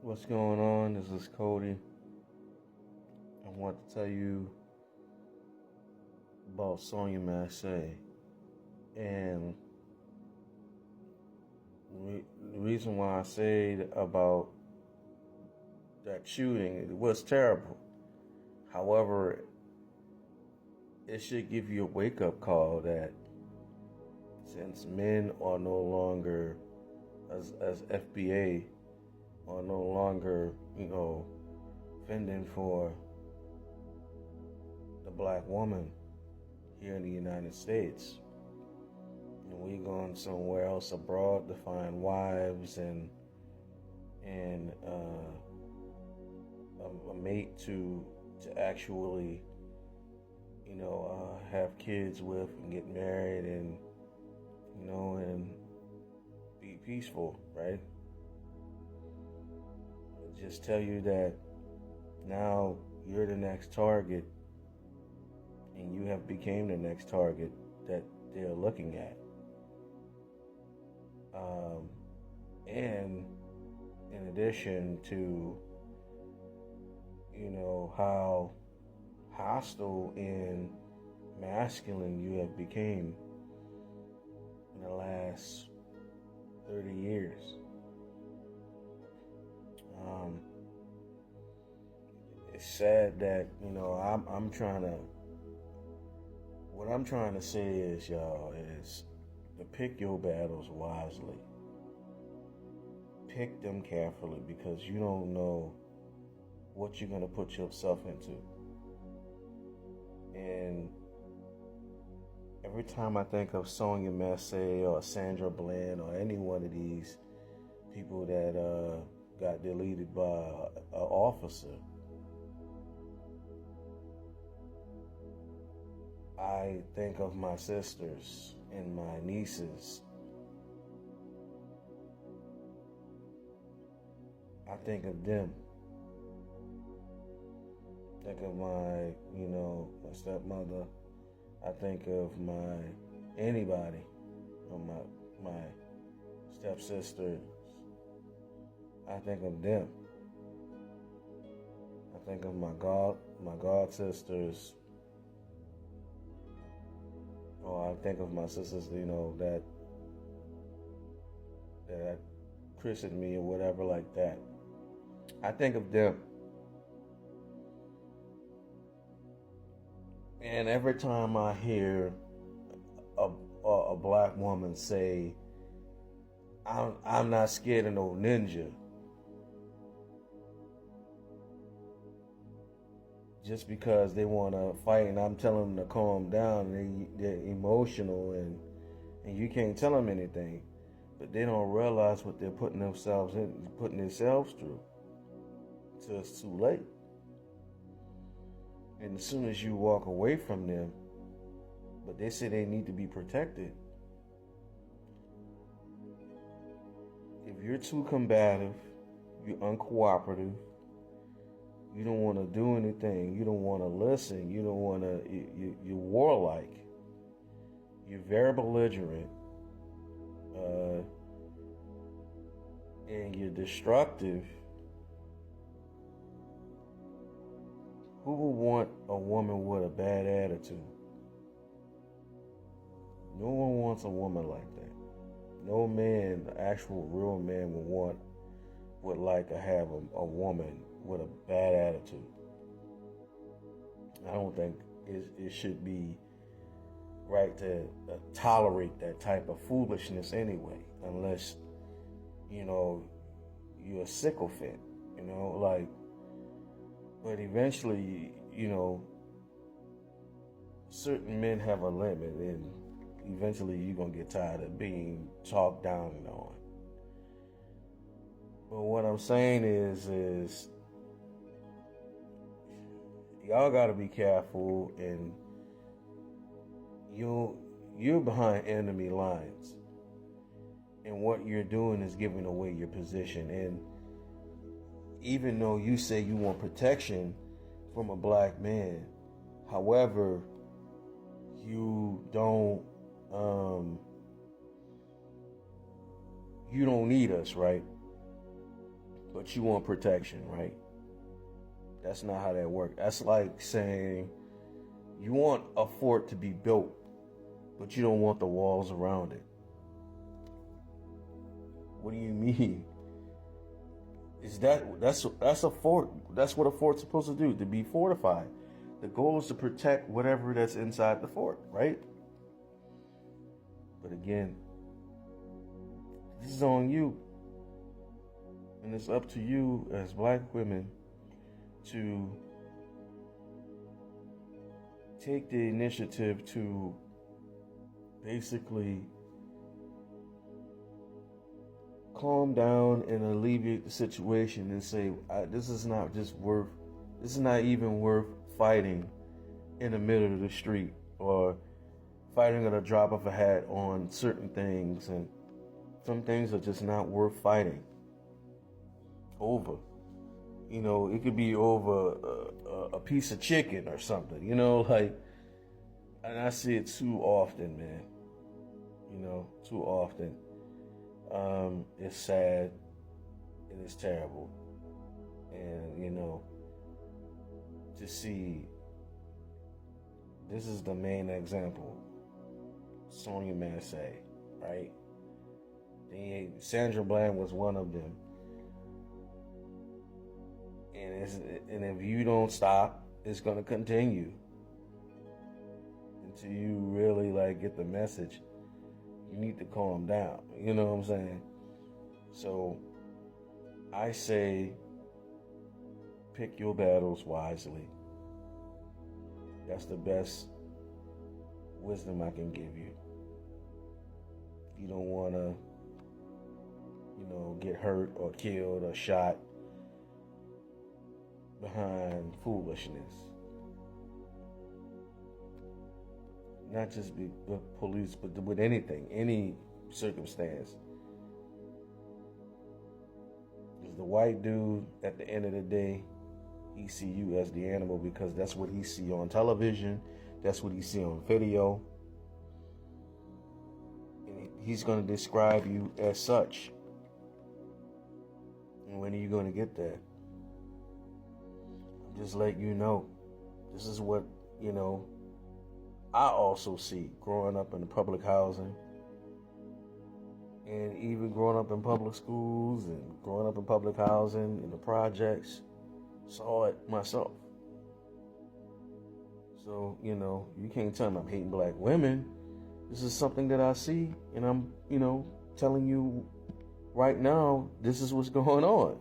What's going on? This is Cody. I want to tell you about Sonya Massey. And the reason why I say about that shooting, it was terrible. However, it should give you a wake up call that since men are no longer, as FBA, are no longer, fending for the black woman here in the United States. And we going somewhere else abroad to find wives and a mate to actually have kids with and get married and be peaceful, right? Just tell you that now you're the next target and you have became the next target that they're looking at. And in addition to, how hostile and masculine you have became in the last 30 years. It's sad that, I'm trying to, what I'm trying to say is, y'all, is to pick your battles wisely. Pick them carefully because you don't know what you're going to put yourself into. And every time I think of Sonya Massey or Sandra Bland or any one of these people that got deleted by an officer, I think of my sisters and my nieces. I think of them. Think of my, my stepmother. I think of anybody, or my stepsisters. I think of them. I think of my god sisters. Or I think of my sisters, that christened me or whatever like that. I think of them. And every time I hear a black woman say, I'm not scared of no ninja, just because they want to fight and I'm telling them to calm down, they're emotional and you can't tell them anything, but they don't realize what they're putting themselves through till it's too late. And as soon as you walk away from them, but they say they need to be protected. If you're too combative, you're uncooperative, you don't want to do anything, you don't want to listen, you don't want to, you're warlike, you're very belligerent, and you're destructive, who would want a woman with a bad attitude? No one wants a woman like that. No man, the actual real man, would like to have a woman with a bad attitude. I don't think it should be right to tolerate that type of foolishness anyway, unless, you're a sycophant, but eventually, certain men have a limit, and eventually you're going to get tired of being talked down on. But what I'm saying is y'all got to be careful, and you're behind enemy lines. And what you're doing is giving away your position. And even though you say you want protection from a black man, however, you don't need us, right? but you want protection, right? That's not how that works. That's like saying you want a fort to be built, but you don't want the walls around it. What do you mean? That's a fort? That's what a fort's supposed to do, to be fortified. The goal is to protect whatever that's inside the fort, right? But again, this is on you. And it's up to you as black women to take the initiative to basically calm down and alleviate the situation and say, this is not even worth fighting in the middle of the street, or fighting at a drop of a hat on certain things. And some things are just not worth fighting over. It could be over a piece of chicken or something, and I see it too often, man. Too often. It's sad and it's terrible. And, to see, this is the main example. Sonia Massey, right? Sandra Bland was one of them. And if you don't stop, it's going to continue until you really get the message. You need to calm down. You know what I'm saying? So I say, pick your battles wisely. That's the best wisdom I can give you. You don't want to, get hurt or killed or shot behind foolishness. Not just with police, but with anything, any circumstance. Because the white dude, at the end of the day, he see you as the animal because that's what he see on television. That's what he see on video. And he's going to describe you as such. And when are you going to get that? I'm just letting you know. This is what, I also see growing up in the public housing, and even growing up in public schools and growing up in public housing in the projects. Saw it myself. So, you can't tell me I'm hating black women. This is something that I see, and I'm, telling you right now, this is what's going on.